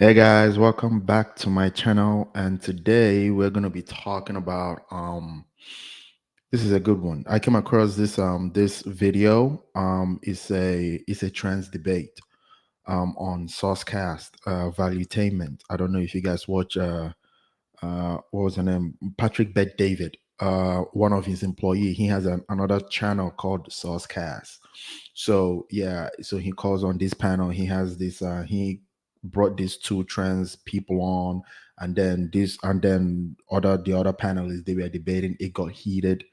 Hey guys, welcome back to my channel. And today we're going to be talking about this is a good one. I came across this video. It's a trans debate on Sourcecast, Valuetainment. I don't know if you guys watch what was her name? Patrick Bet David, one of his employee. He has another channel called Sourcecast. So yeah, so he calls on this panel. He has this. He brought these two trans people on, and then the other panelists, they were debating. It got heated.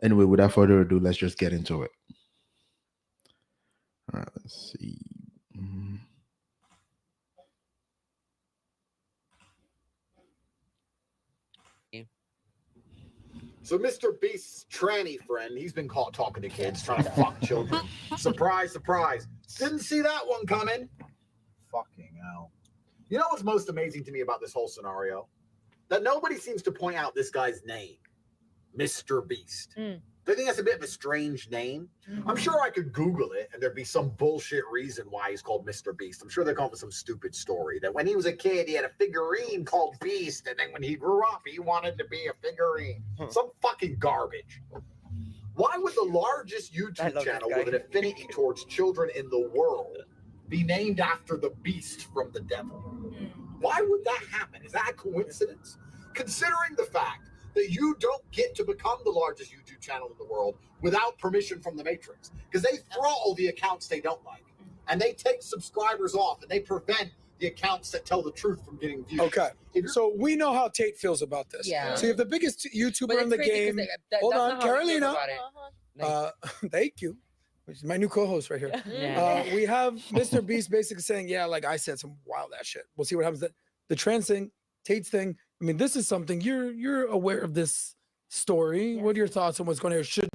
Anyway, without further ado, let's just get into it. All right, let's see. Mm. So Mr. Beast's tranny friend, he's been caught talking to kids, trying to fuck children. Surprise, surprise. Didn't see that one coming. Fucking hell. You know what's most amazing to me about this whole scenario? That nobody seems to point out this guy's name, Mr. Beast. I think that's a bit of a strange name. I'm sure I could Google it and there'd be some bullshit reason why he's called Mr. Beast. I'm sure they're calling some stupid story that when he was a kid, he had a figurine called Beast, and then when he grew up, he wanted to be a figurine. Some fucking garbage. Why would the largest YouTube channel with an affinity towards children in the world be named after the beast from the devil? Why would that happen? Is that a coincidence? Considering the fact that you don't get to become the largest YouTube channel in the world without permission from the Matrix, because they throttle the accounts they don't like, and they take subscribers off, and they prevent the accounts that tell the truth from getting views. Okay, so we know how Tate feels about this. Yeah. So you have the biggest YouTuber in the game. Hold on, Carolina. Thank you. Which is my new co-host right here. Yeah. We have Mr. Beast basically saying, yeah, like I said, some wild ass shit. We'll see what happens. The trans thing, Tate's thing. I mean, this is something you're aware of this story. Yes. What are your thoughts on what's going on here?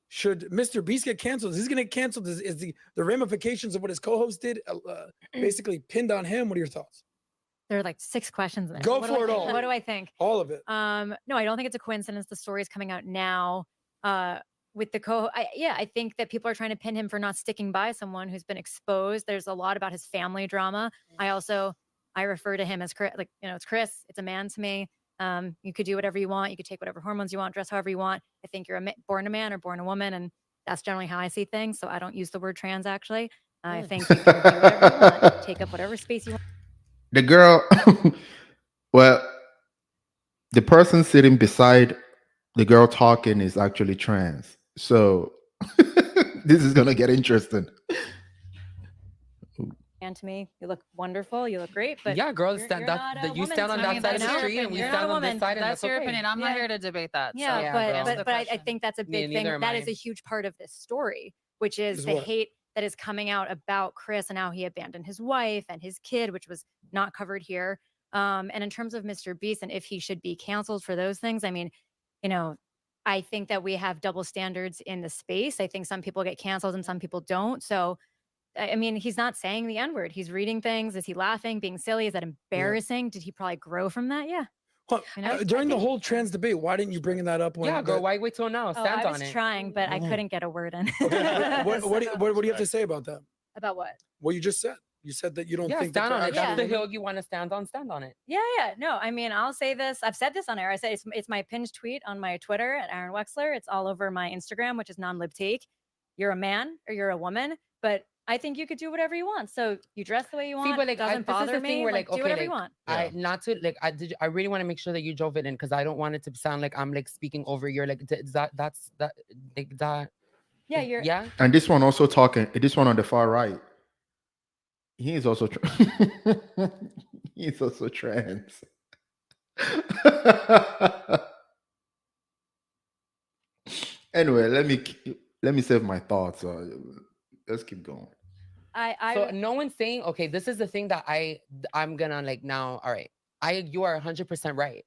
Should Mr. Beast get canceled? Is he going to get canceled? Is the ramifications of what his co-host did basically pinned on him? What are your thoughts? There are like 6 questions in there. Go What for do I it think? all. What do I think? All of it. No, I don't think it's a coincidence. The story is coming out now. With the I think that people are trying to pin him for not sticking by someone who's been exposed. There's a lot about his family drama. I refer to him as Chris, like, it's Chris. It's a man to me. You could do whatever you want. You could take whatever hormones you want, dress however you want. I think you're born a man or born a woman, and that's generally how I see things. So I don't use the word trans. Actually, I think you can do whatever you want, take up whatever space you want. The girl, well, the person sitting beside the girl talking is actually trans. So this is gonna get interesting. And to me, you look wonderful. You look great. But yeah, girls, you're stand not that a you woman stand to on me, that but side of that's the your street, and we opinion. stand You're on not a this side, and That's your okay. opinion. I'm not Yeah. here to debate that. Yeah, Yeah, but girl. but but I think that's a Me big thing. neither am That I. is a huge part of this story, which is Is the what? hate that is coming out about Chris and how he abandoned his wife and his kid, which was not covered here. And in terms of Mr. Beast and if he should be canceled for those things, I mean, I think that we have double standards in the space. I think some people get canceled and some people don't. So I mean, he's not saying the N-word. He's reading things. Is he laughing, being silly? Is that embarrassing? Did he probably grow from that? Yeah. Well, during the whole trans debate, why didn't you bring that up? When Yeah, girl, why wait till now? Oh, Stand I on was it. trying, but I couldn't get a word in. What do you have to say about that? About what? What you just said. You said that you don't Yeah, think stand on it. Yeah. That's the hill you want to stand on. Stand on it. Yeah. No, I mean, I'll say this. I've said this on air. I said it's my pinned tweet on my Twitter at Aaron Wexler. It's all over my Instagram, which is non-libtake. You're a man or you're a woman, but I think you could do whatever you want. So you dress the way you want. See, but like, doesn't this is bother the thing me. where, Like, like, do okay, whatever you like, want. I not to like, I really want to make sure that you drove it in because I don't want it to sound like I'm like speaking over your like that's that like that. Yeah, you're. Yeah. And this one also talking. This one on the far right. He is also he's also trans. Anyway, let me save my thoughts. Let's keep going. So no one's saying, okay, this is the thing that I'm gonna like now. All right, you are 100% right.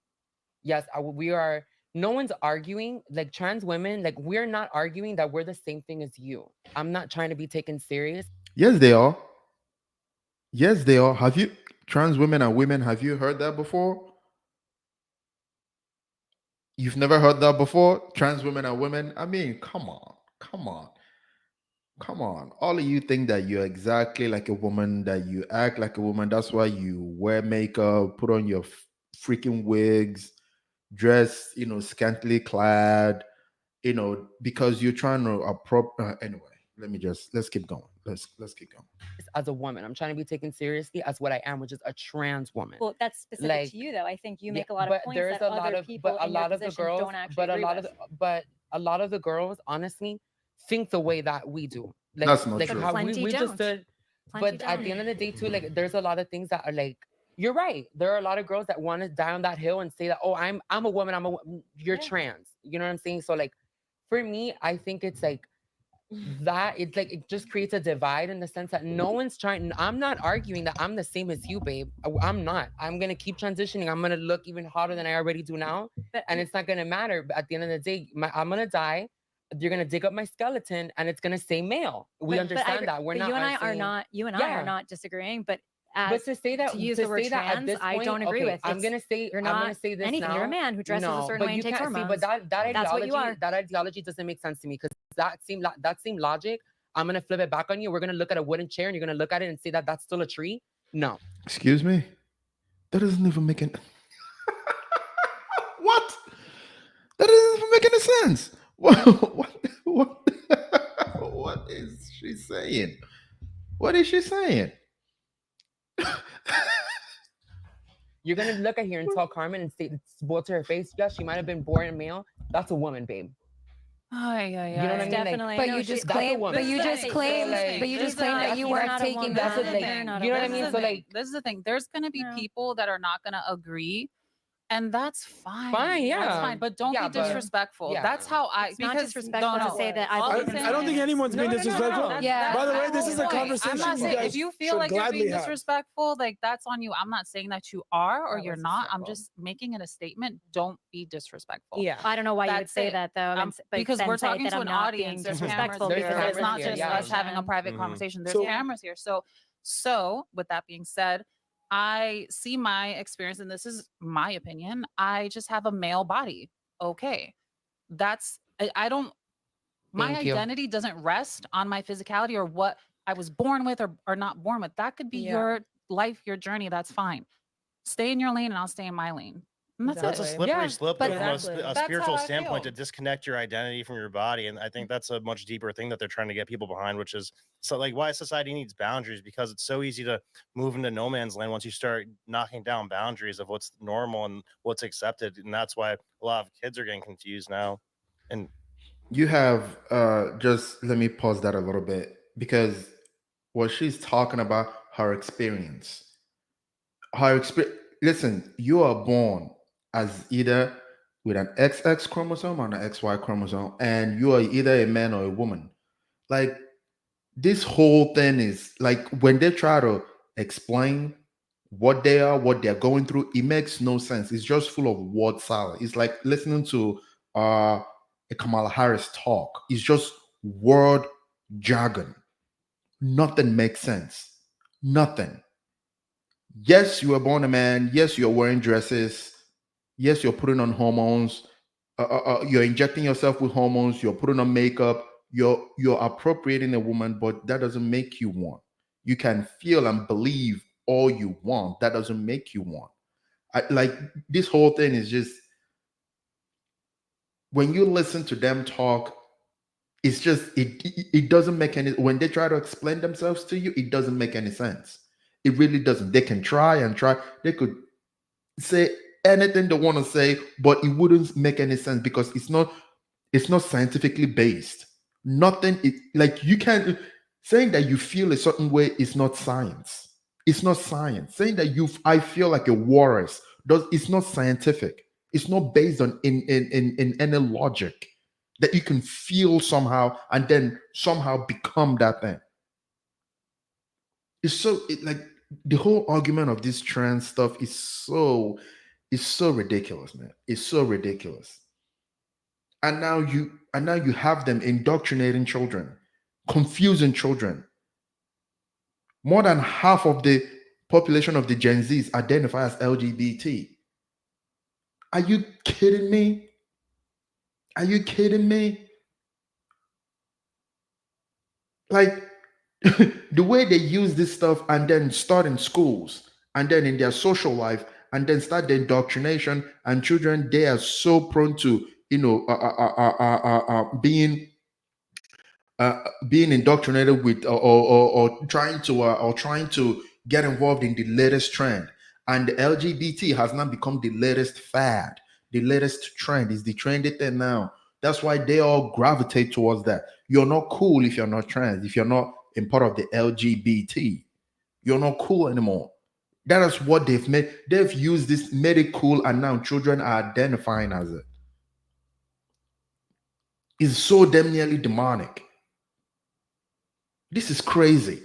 Yes, we are. No one's arguing like trans women. Like we're not arguing that we're the same thing as you. I'm not trying to be taken serious. Yes, they are. Yes, they are. Have you trans women and women? Have you heard that before? You've never heard that before? Trans women and women? I mean, come on. Come on. All of you think that you're exactly like a woman, that you act like a woman. That's why you wear makeup, put on your freaking wigs, dress, scantily clad, because you're trying to anyway, let's keep going. Let's keep going. As a woman, I'm trying to be taken seriously as what I am, which is a trans woman. Well, that's specific Like, to you, though. I think you yeah, make a lot of but points there's that a lot other of people but a in your lot of the position girls don't actually but a agree lot with. of but a lot of the girls honestly think the way that we do. That's not Like true. how Plenty we just don't. stood. Plenty But at don't. the end of the day too, like there's a lot of things that are like, you're right, there are a lot of girls that want to die on that hill and say that, oh, I'm a woman, you're Yeah. trans, you know what I'm saying? So like for me, I think it's like that it's like it just creates a divide in the sense that no one's trying. I'm not arguing that I'm the same as you, babe. I'm not. I'm gonna keep transitioning. I'm gonna look even hotter than I already do now, But and it's not gonna matter. But at the end of the day, I'm gonna die. You're gonna dig up my skeleton, and it's gonna say male. We but I understand agree- that. We're but not. you and I are saying- not. You and I Yeah. are not disagreeing. But But as to say that, to use to the word say that at trans, this I point, don't agree okay, with. I'm It's- gonna say, you're I'm gonna not say this anything. now. You're a man who dresses a No, certain but way you and takes can't see, hormones. but that That's what you ideology, are. that ideology doesn't make sense to me because that same logic. I'm gonna flip it back on you. We're gonna look at a wooden chair and you're gonna look at it and say that that's still a tree. No, Excuse me? That doesn't even make any what? That doesn't even make any sense. What is she saying? What is she saying? you're gonna look at her and tell Carmen and say spoil to her face. Yes, she might have been born a male. That's a woman, babe. Oh, yeah, You know what I mean? Definitely. But no, you she- just that's a claim, woman. but you This is just the claim, thing. but you This just is claim not- that you you're weren't not a taking woman. that. That's a, like, You're not a you know what I woman. mean? This is So the thing. like, This is the thing. There's gonna be No. people that are not gonna agree, and that's fine. Fine, That's yeah. fine. But don't Yeah, be but- disrespectful. yeah. That's how I. It's not because disrespectful to say that all I I'm believe in I don't think saying is- anyone's being disrespectful. Yeah. By the way, that's this the is a point. I'm conversation not you saying guys if you feel should like you're gladly being have. disrespectful, like that's on you. I'm not saying that you are or That you're was not. I'm disrespectful. just making it a statement. Don't be disrespectful. yeah. I don't know why you would That's say it. that though, but because then we're say talking that to I'm an not audience. being There's disrespectful. cameras There's here. cameras It's not here, just yeah. us having a private Mhm. conversation. There's So- cameras here. So with that being said, I see my experience, and this is my opinion. I just have a male body. Okay, that's I don't. My Thank you. identity doesn't rest on my physicality or what I was born with or not born with. That could be Yeah. your life, your journey. That's fine. Stay in your lane, and I'll stay in my lane. And that's That's a it. Exactly. slippery Yeah, slope but though, from exactly. a That's spiritual how I standpoint to feel. disconnect your identity from your body. And I think that's a much deeper thing that they're trying to get people behind, which is so like why society needs boundaries, because it's so easy to move into no man's land once you start knocking down boundaries of what's normal and what's accepted. And that's why a lot of kids are getting confused now. And You have just let me pause that a little bit, because what she's talking about, her experience. Listen, you are born as either with an XX chromosome or an XY chromosome, and you are either a man or a woman. Like, this whole thing is like when they try to explain what they are, what they're going through, it makes no sense. It's just full of word salad. It's like listening to a Kamala Harris talk. It's just word jargon. Nothing makes sense. Nothing. Yes, you were born a man. Yes, you're wearing dresses. Yes, you're putting on hormones. You're injecting yourself with hormones. You're putting on makeup. You're appropriating a woman, but that doesn't make you one. You can feel and believe all you want. That doesn't make you one. Like, this whole thing is just, when you listen to them talk, it's just it doesn't make any, when they try to explain themselves to you, it doesn't make any sense. It really doesn't. They can try and try. They could say anything they want to say, but it wouldn't make any sense because it's not scientifically based. Nothing like, you can't, saying that you feel a certain way is not science. It's not science. Saying that I feel like a walrus it's not scientific. It's not based on in any logic that you can feel somehow and then somehow become that thing. It's like the whole argument of this trans stuff is so ridiculous, man. It's so ridiculous. And now you have them indoctrinating children, confusing children. More than half of the population of the Gen Zs identify as LGBT. Are you kidding me? Are you kidding me? Like the way they use this stuff and then start in schools and then in their social life and then start the indoctrination, and children, they are so prone to, being being indoctrinated with, or trying to get involved in the latest trend. And the LGBT has now become the latest fad, the latest trend is the trendy thing now. That's why they all gravitate towards that. You're not cool if you're not trans, if you're not in part of the LGBT. You're not cool anymore. That is what they've made. They've used this, made it cool, and now children are identifying as it. It's so damn nearly demonic. This is crazy.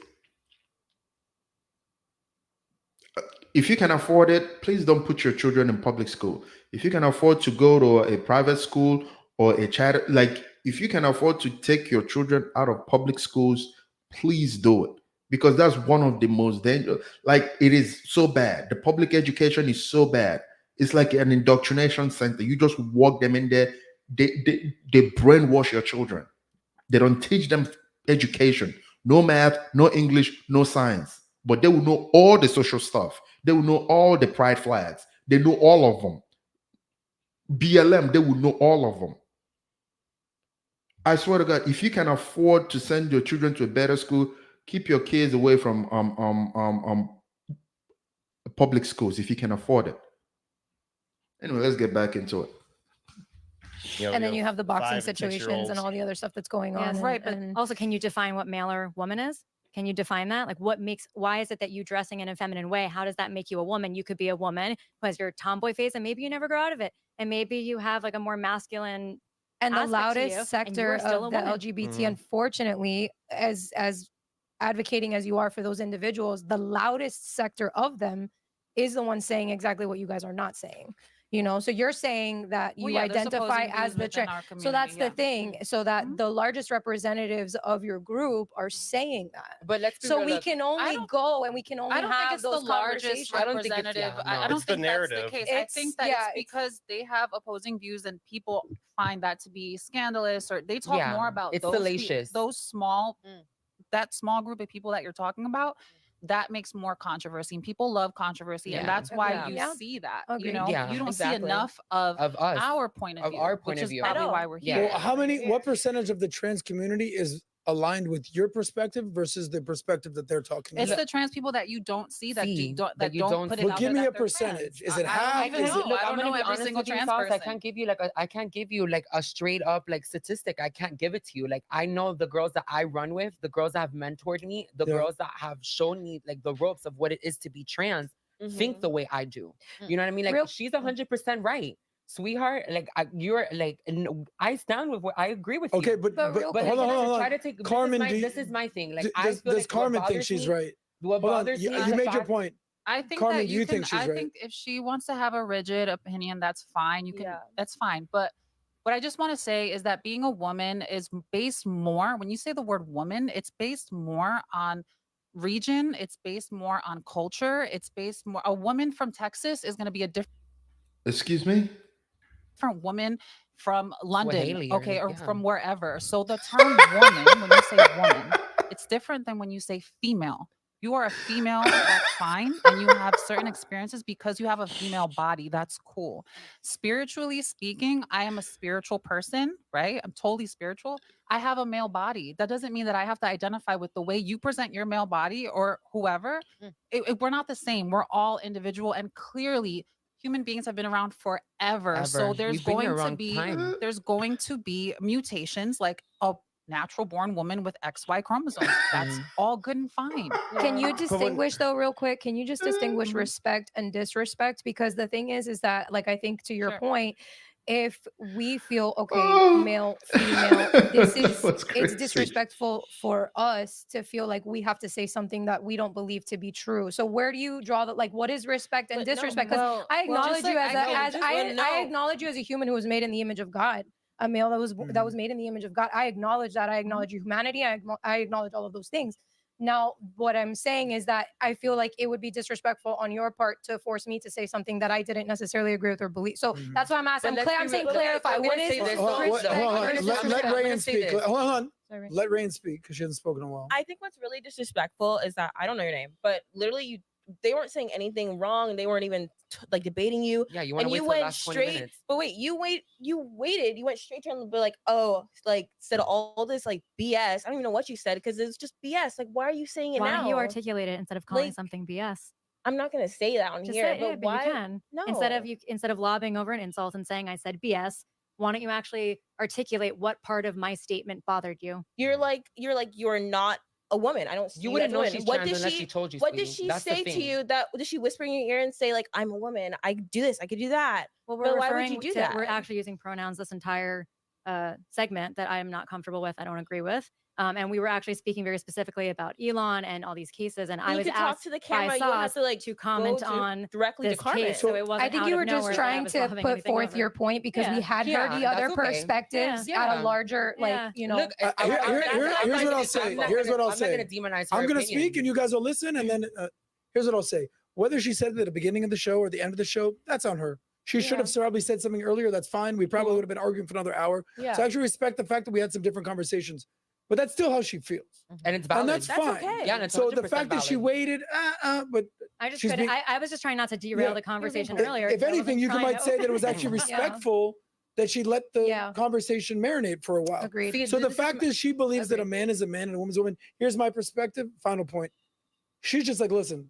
If you can afford it, please don't put your children in public school. If you can afford to go to a private school or a charter, like if you can afford to take your children out of public schools, please do it, because that's one of the most dangerous. Like, it is so bad. The public education is so bad. It's like an indoctrination center. You just walk them in there. They brainwash your children. They don't teach them education. No math, no English, no science. But they will know all the social stuff. They will know all the pride flags. They know all of them. BLM, they will know all of them. I swear to God, if you can afford to send your children to a better school, keep your kids away from public schools if you can afford it. Anyway, let's get back into it. And then you have the boxing 5 and 6 situations and year-olds. all the other stuff that's going Yeah, on. right. and- But also, can you define what male or woman is? Can you define that? Like, why is it that you dressing in a feminine way? How does that make you a woman? You could be a woman who has your tomboy face and maybe you never grow out of it. And maybe you have like a more masculine. and the aspect to you, loudest and you sector are still of a the woman. LGBT, Mhm. unfortunately, as advocating as you are for those individuals, the loudest sector of them is the one saying exactly what you guys are not saying. So you're saying that you Well, yeah, there's identify opposing as views the within trend. our So that's community, the thing. So that Mhm. the largest representatives of your group are saying that. But let's be So real, we look, can only don't- go and we can only I don't think have it's those the largest conversations. I don't think it's- representative. yeah, I no. don't It's the think that's narrative. the case. I It's- think that yeah, it's it's- because they have opposing views and people find that to be scandalous, or they talk Yeah, more about it's those salacious. those small Mm. that small group of people that you're talking about. That makes more controversy, and people love controversy, Yeah. and that's why Yeah. you Yeah. see that. Agreed. You don't see exactly. enough of Of us. our point of of view, our point which of is view. probably At why all. we're Yeah. here. Well, what percentage of the trans community is aligned with your perspective versus the perspective that they're talking It's about? the trans people that you don't see that See, don't that you don't don't put see. it Well, out give there me that a they're percentage. trans. Is it I half? don't even Is it- know. Look, I I'm don't gonna know be every honest single with you, trans Sauce. I person. can't give you I can't give you like a straight up like statistic. I can't give it to you. Like, I know the girls that I run with, the girls that have mentored me, the Yeah. girls that have shown me like the ropes of what it is to be trans, think the way I do. You know what I mean? Like, Real- she's 100% right, sweetheart. Like, you're like, I stand with what I agree with Okay, you. but But real But quick, hold on, again, hold on. try to take Carmen, this is my thing. Like, d- I does, feel does like what Carmen think bothers she's me- right? What Hold on. bothers You, me is you the made your fact- point. I think Carmen, that do you think she's I right? think if she wants to have a rigid opinion, that's fine. You can, Yeah. that's fine. But what I just want to say is that being a woman is based more, when you say the word woman, it's based more on region, it's based more on culture, it's based more. A woman from Texas is going to be a Excuse me? different woman from London, Swahili or okay, or yeah. from wherever. So the term woman, when you say woman, it's different than when you say female. You are a female, that's fine. And you have certain experiences because you have a female body. That's cool. Spiritually speaking, I am a spiritual person, right? I'm totally spiritual. I have a male body. That doesn't mean that I have to identify with the way you present your male body or whoever. We're not the same. We're all individual. And clearly, human beings have been around forever. So Ever. there's We've been here going a to long be time. there's going to be mutations, like a natural born woman with XY chromosomes. That's all good and fine. Can you when- distinguish though, real quick? Can you just distinguish Mhm. respect and disrespect? Because the thing is that, like, I think to your Sure. point, if we feel okay, Oh. male, female, this is That's it's crazy. disrespectful for us to feel like we have to say something that we don't believe to be true. So where do you draw the, like, what is respect and But no, disrespect? Because well- I well, acknowledge just you like as I a, can- as just- I, well, no. I acknowledge you as a human who was made in the image of God. A male that was Mhm. that was made in the image of God. I acknowledge that. I acknowledge your humanity. I acknowledge all of those things. Now, what I'm saying is that I feel like it would be disrespectful on your part to force me to say something that I didn't necessarily agree with or believe. So Mhm. that's why I'm asking. I'm saying clarify. I'm What gonna is say this, Hold on, though. hold on. I'm gonna Let say- I'm Rain gonna say speak. this. Hold on. Sorry. Let Rain speak because she hasn't spoken in a while. I think what's really disrespectful is that I don't know your name, but literally they weren't saying anything wrong. They weren't even like debating you. Yeah, you want And to wait you till the went last 20 straight. minutes. But wait, you waited. You went straight to him and be like, oh, like said all this like BS. I don't even know what you said because it's just BS. Like, why are you saying it Why now? don't you articulate it instead of calling Like, something BS? I'm not gonna say that on Just here, say it, but yeah, why? you can. No. Instead of lobbing over an insult and saying I said BS, why don't you actually articulate what part of my statement bothered you? You're not a woman. I don't see You you wouldn't as a know woman. she's What trans did unless she she told you. What did sweetie. she That's the say to thing. you? That did she whisper in your ear and say like, I'm a woman, I do this, I could do that? Well, But we're why would referring you do to that? we're actually using pronouns this entire segment that I am not comfortable with. I don't agree with. And we were actually speaking very specifically about Elon and all these cases. And I You was could talk asked to the by camera. You don't have Sauce to like to comment go on directly to this Carmen. case. So it wasn't I think out you of were just nowhere that I trying was to lobbing put anything forth over. your point because we Yeah. had Yeah, heard the other that's okay. perspectives Yeah. at a larger, Yeah. like, you know. Look, Here- I'm here- not- here- I'm not here's gonna- what I'll say. I'm not Here's gonna- what I'll I'm not gonna say. demonize her I'm going to opinion. speak and you guys will listen. And then here's what I'll say. Whether she said it at the beginning of the show or the end of the show, that's on her. She should have probably said something earlier. That's fine. We probably Cool. would have been arguing for another hour. Yeah. So I actually respect the fact that we had some different conversations. But that's still how she feels. and it's valid. And that's That's fine. okay. Yeah, and it's So the 100% fact that she valid. waited, but I just She's couldn't. being- I was just trying not to derail Yeah. the conversation if, earlier. if so I anything, wasn't you trying might to- say that it was actually Yeah. respectful that she let the Yeah. conversation marinate for a while. Agreed. See, So the this fact is, she believes that a Agreed. man is a man and a woman's a woman. Here's my perspective. Final point. She's just like, listen,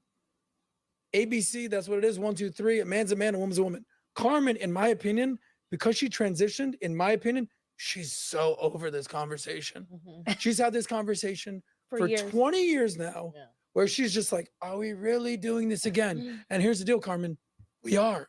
ABC, that's what it is. 1, 2, 3. A man's a man, a woman's a woman. Carmen, in my opinion, because she transitioned, in my opinion, she's so over this conversation. She's had this conversation for years. 20 years now, Yeah. where she's just like, are we really doing this again? And here's the deal, Carmen. We are.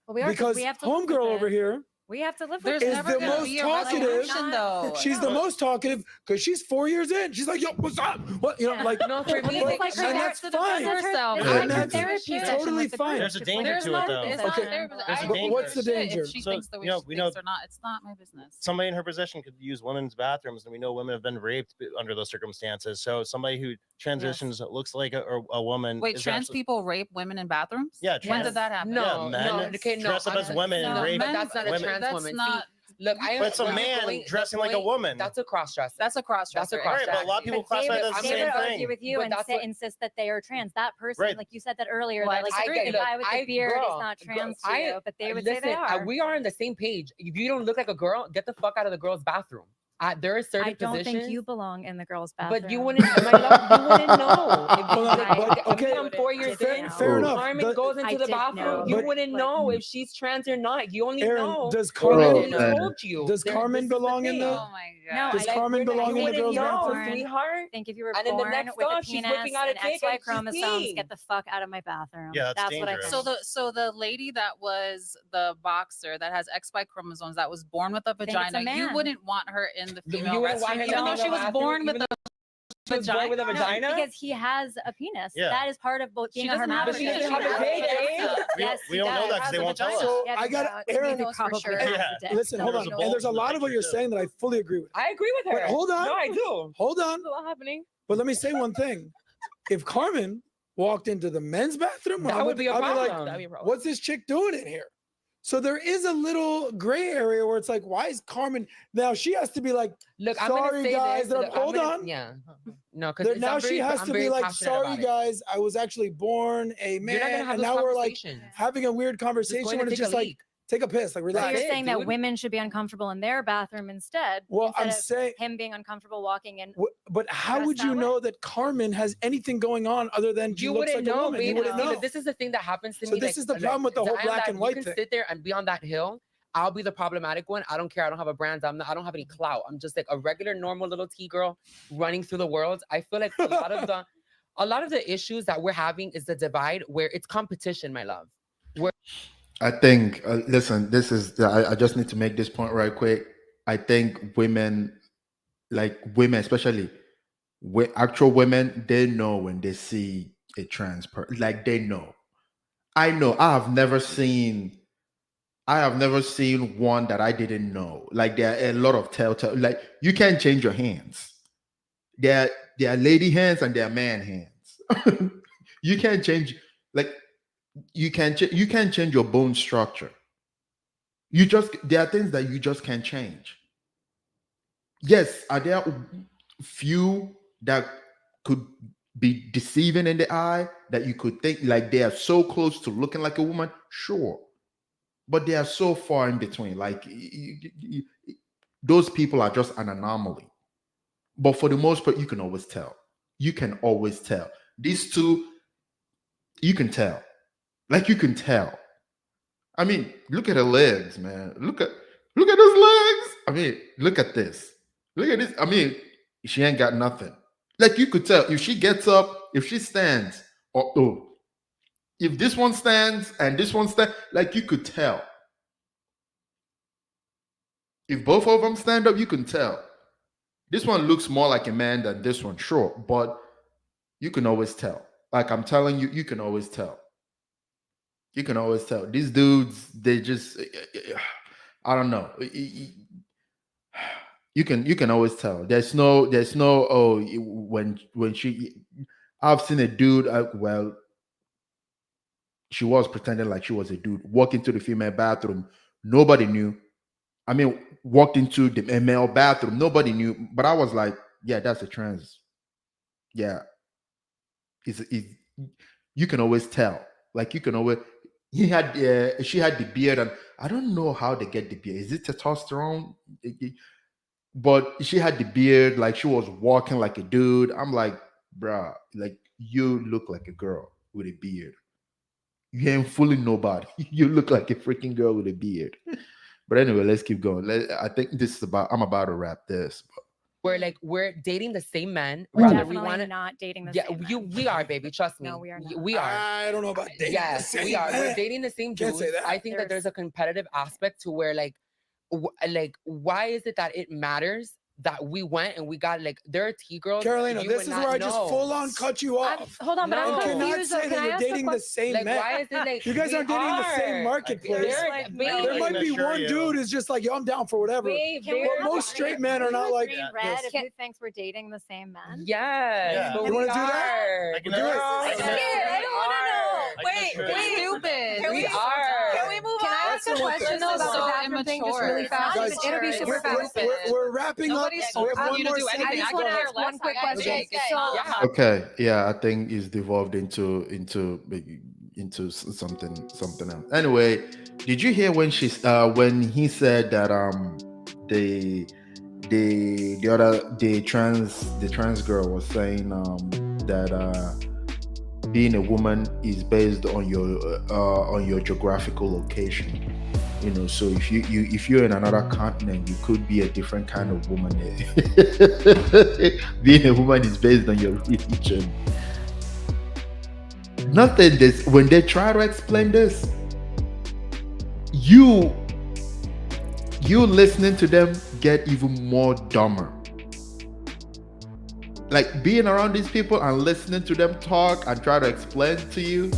Well, we are 'cause Because we have to live with homegirl it. over here, We have to live with There's Is it. never the gonna most be a talkative- resolution though. she's the most talkative because she's 4 years in. She's like, yo, what's up? What, you know, Yeah. like, No, for me, Well, like, like her and ther- that's to defend fine. This is her- herself. this And is like her that's therapy session totally with the fine. group. There's a Just danger like to it, her though. It's therapy not Okay. session. therapy. There's I a don't danger. give What's the a shit danger? If she So, thinks the way you know, she we thinks know- or not, it's not my business. Somebody in her possession could use women's bathrooms, and we know women have been raped under those circumstances. So somebody who transitions looks like a woman. Wait, is trans actually- people rape women in bathrooms? Yeah, when trans- did that happen? No, Yeah, men no, okay, no, dress up I'm as not- women and no, rape but that's not a women. trans That's woman. not. See, look, I But it's a the man point- the dressing like a point- woman. That's a cross dresser. That's a cross That's a dresser. cross Right, but a lot of people classify David, that as the they same would thing. argue with you But and that's what- insist that they are trans. That person, Right. like you said that earlier, Well, I that like disagree. the Look, guy with the beard girl, is not girl, trans to you, but they would say they listen, are. we are on the same page. If you don't look like a girl, get the fuck out of the girl's bathroom. There are certain I don't positions. think you belong in the girls' bathroom. But you wouldn't, my love, you wouldn't know. If you, Hold on, like, but- if okay, I'm 4 years fair- in, fair enough. Carmen The- goes into I the didn't bathroom, know, you but- wouldn't like- know if she's trans or not. You only Aaron, know. does if Carmen- women Oh, man. told you. Does There- Carmen this is the belong in thing. the- Oh my No, god. Does I- Carmen you belong in the wouldn't girls' know, bathroom? sweetheart. I think if you were And in the born next with thought, a she's penis whipping out a and dick XY and she's chromosomes, peeing. get the fuck out of my bathroom. Yeah, that's what I dangerous. think. So the lady that was the boxer that has XY chromosomes that was born with a it's a vagina, you man. wouldn't want her in the You female wouldn't want restroom, her even down though in she the was bathroom, born with even a She was born with a No, vagina? because he has a penis. Yeah. That is part of both She being a doesn't have a hermaphrodite. penis, she has a dick, eh? Yes, we he don't know does. that because they won't tell us. So Yeah, I got because Aaron. he probably sure. has Yeah. a dick. Listen, hold There's on. a And there's a bolt in the lot of what picture, you're too. saying that I fully agree with. I agree with her. But hold on. No, I do. Hold on. What's a lot happening? But let me say one thing. If Carmen walked into the men's bathroom, That I would be a I'd problem. like, That'd be a problem. what's this chick doing in here? So there is a little gray area where it's like, why is Carmen now? She has to be like, Look, I'm sorry gonna say guys. this. that I'm- Look, I'm hold gonna- on. Yeah. No, There- because now she has to be like, sorry guys. guys, I was actually born a You're not man, gonna have and those now we're like conversations. having a weird Just conversation going when to it's take just a like, leak. take a piss, like So relax. you're it, saying that dude. women should be uncomfortable in their bathroom instead, Well, I'm instead of saying, him being uncomfortable walking in. but how Dress would you that way. know that Carmen has anything going on other than she You looks wouldn't like a know, woman? baby. You wouldn't See, know. but this is the thing that happens to So me. this like- is the like, problem with the whole I am black that and white you thing. can sit there and be on that hill. I'll be the problematic one. I don't care. I don't have a brand. I don't have any clout. I'm just like a regular, normal little T girl running through the world. I feel like a lot of the issues that we're having is the divide where it's competition, my love. I think, listen, this is, I just need to make this point right quick. I think women, like women, especially actual women, they know when they see a trans person, like they know. I know. I have never seen one that I didn't know. Like there are a lot of telltale, like you can't change your hands. there are lady hands and there are man hands. You can't change, like, you can't change your bone structure. There are things that you just can't change. Yes, are there few that could be deceiving in the eye, that you could think like they are so close to looking like a woman? Sure, but they are so far in between. Like, those people are just an anomaly. But for the most part, you can always tell. You can always tell. These two, you can tell. Like, you can tell. I mean, look at her legs, man. Look at those legs. I mean, look at this. Look at this. I mean, she ain't got nothing. Like, you could tell if she gets up, if she stands, or if this one stands and this one stands, like, you could tell. If both of them stand up, you can tell. This one looks more like a man than this one, sure, but you can always tell. Like, I'm telling you, you can always tell. You can always tell. These dudes, they just, I don't know. You can always tell. There's no when she, I've seen a dude, well, she was pretending like she was a dude, walk into the female bathroom, nobody knew. I mean, walked into the male bathroom, nobody knew, but I was like, yeah, that's a trans. Yeah. You can always tell. Like, you can always, she had the beard, and I don't know how they get the beard. Is it testosterone? But she had the beard, like she was walking like a dude. I'm like, bruh, like, you look like a girl with a beard. You ain't fooling nobody. You look like a freaking girl with a beard. But anyway, let's keep going. I think I'm about to wrap this. We're dating the same men. We're Rather definitely we want to not dating the Yeah, same men. we are, baby. Trust me. No, we are not. We are. I don't know about dating. Yes, the we same are. man. We're dating the same Can't dudes. say that. I think that there's a competitive aspect to where, like, why is it that it matters that we went and we got, like, there are T-girls. Carolina, you this would is not where I just know. full on cut you off. Hold on, but No. I'm You cannot confused. though. say Can that I you're ask a dating the question? same Like, man. why is it like You guys we aren't dating the same are. marketplace. They're Like, babe, no, There might be assure one you. dude is just like, yo, I'm down for whatever. Can we But have most a- straight men are not like Green Yeah. red this. if who thinks we're dating the same men? Yes, Yeah. but You we wanna do that? are. I can do it. assure- I'm I can scared. assure- I don't want to know. I can Wait, assure wait. you. Stupid. Can We we are. Can we move Can I on? ask a question though This is about so the bathroom thing just immature. really It's fast? not It'll be immature, super it's fast. stupid. We're wrapping Nobody's up. We forcing have one you to more do segment. anything. I just I want to go ask first. one quick Okay. question. Okay. So, Yeah. Okay, yeah, I think it's devolved into something else. Anyway, did you hear when he said that the trans girl was saying that being a woman is based on your geographical location. You know, so if you're in another continent, you could be a different kind of woman. Being a woman is based on your religion. Nothing. This when they try to explain this, you listening to them get even more dumber. Like, being around these people and listening to them talk and try to explain to you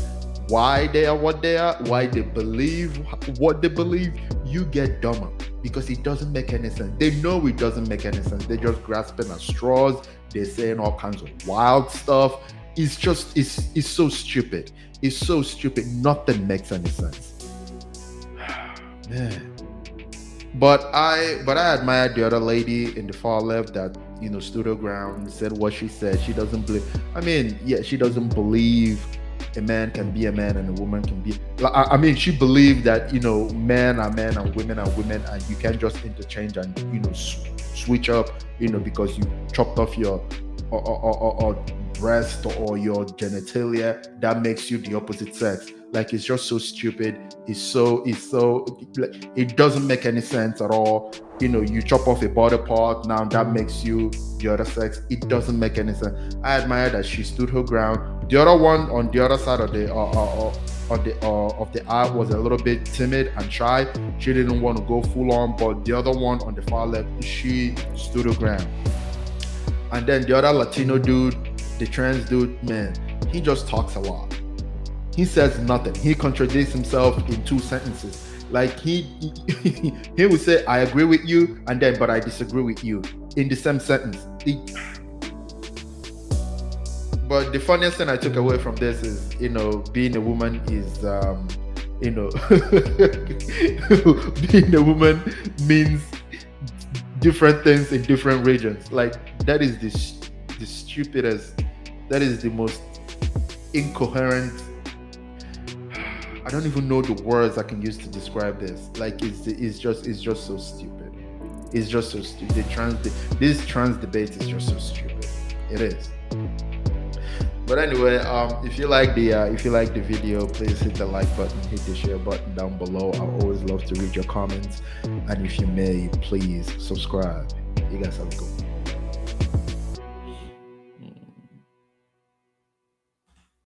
why they are what they are, why they believe what they believe, you get dumber because it doesn't make any sense. They know it doesn't make any sense. They're just grasping at straws. They're saying all kinds of wild stuff. It's so stupid. It's so stupid. Nothing makes any sense. Man. But I admired the other lady in the far left that, you know, stood her ground, said what she said. She doesn't believe. I mean, yeah, she doesn't believe a man can be a man and a woman can be. I mean, she believed that, you know, men are men and women are women, and you can't just interchange and, you know, switch up, you know, because you chopped off your or breast or your genitalia, that makes you the opposite sex. Like, it's just so stupid. It's so like, it doesn't make any sense at all. You know, you chop off a body part, now that makes you the other sex. It doesn't make any sense. I admire that she stood her ground. The other one on the other side of the aisle was a little bit timid and shy. She didn't want to go full on, but the other one on the far left, she stood her ground. And then the other Latino dude, the trans dude, man, he just talks a lot. He says nothing. He contradicts himself in 2 sentences. Like, he would say, I agree with you, and then, but I disagree with you in the same sentence. but the funniest thing I took away from this is, being a woman is, being a woman means different things in different regions. Like, that is the stupidest, that is the most incoherent. I don't even know the words I can use to describe this. Like, it's just so stupid. It's just so stupid. This trans debate is just so stupid. It is. But anyway, if you like the video, please hit the like button, hit the share button down below. I always love to read your comments, and if you may, please subscribe. You guys have a good one.